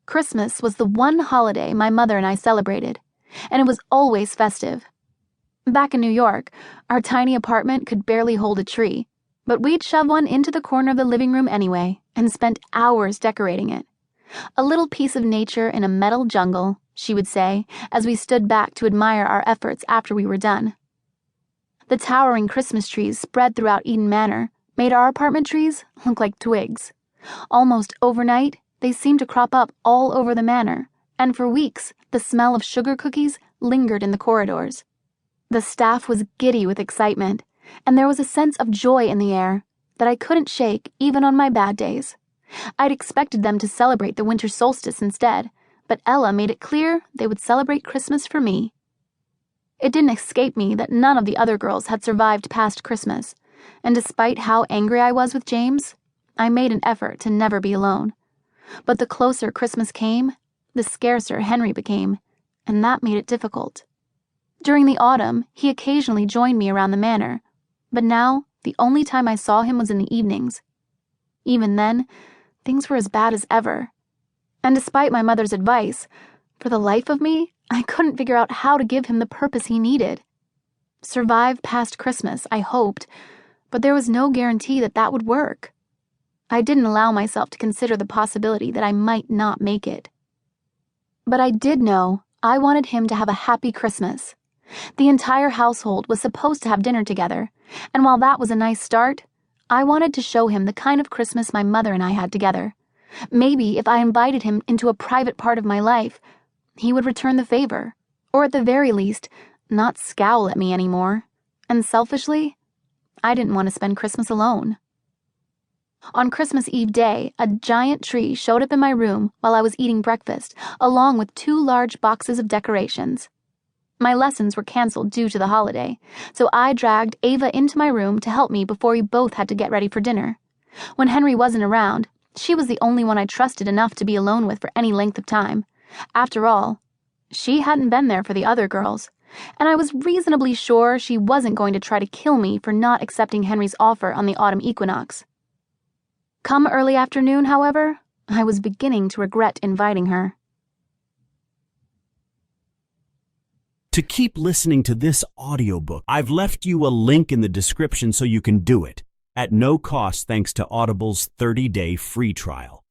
Christmas was the one holiday my mother and I celebrated, and it was always festive. Back in New York, our tiny apartment could barely hold a tree, but we'd shove one into the corner of the living room anyway and spent hours decorating it. A little piece of nature in a metal jungle, she would say, as we stood back to admire our efforts after we were done. The towering Christmas trees spread throughout Eden Manor made our apartment trees look like twigs. Almost overnight, they seemed to crop up all over the manor, and for weeks, the smell of sugar cookies lingered in the corridors. The staff was giddy with excitement, and there was a sense of joy in the air that I couldn't shake even on my bad days. I'd expected them to celebrate the winter solstice instead, but Ella made it clear they would celebrate Christmas for me. It didn't escape me that none of the other girls had survived past Christmas, and despite how angry I was with James, I made an effort to never be alone. But the closer Christmas came, the scarcer Henry became, and that made it difficult. During the autumn, he occasionally joined me around the manor, but now the only time I saw him was in the evenings. Even then, things were as bad as ever. And despite my mother's advice, for the life of me, I couldn't figure out how to give him the purpose he needed. Survive past Christmas, I hoped, but there was no guarantee that that would work. I didn't allow myself to consider the possibility that I might not make it. But I did know I wanted him to have a happy Christmas. The entire household was supposed to have dinner together, and while that was a nice start, I wanted to show him the kind of Christmas my mother and I had together. Maybe if I invited him into a private part of my life, he would return the favor, or at the very least, not scowl at me anymore. And selfishly, I didn't want to spend Christmas alone. On Christmas Eve day, a giant tree showed up in my room while I was eating breakfast, along with 2 large boxes of decorations. My lessons were canceled due to the holiday, so I dragged Ava into my room to help me before we both had to get ready for dinner. When Henry wasn't around, she was the only one I trusted enough to be alone with for any length of time. After all, she hadn't been there for the other girls, and I was reasonably sure she wasn't going to try to kill me for not accepting Henry's offer on the autumn equinox. Come early afternoon, however, I was beginning to regret inviting her. To keep listening to this audiobook, I've left you a link in the description so you can do it, at no cost thanks to Audible's 30-day free trial.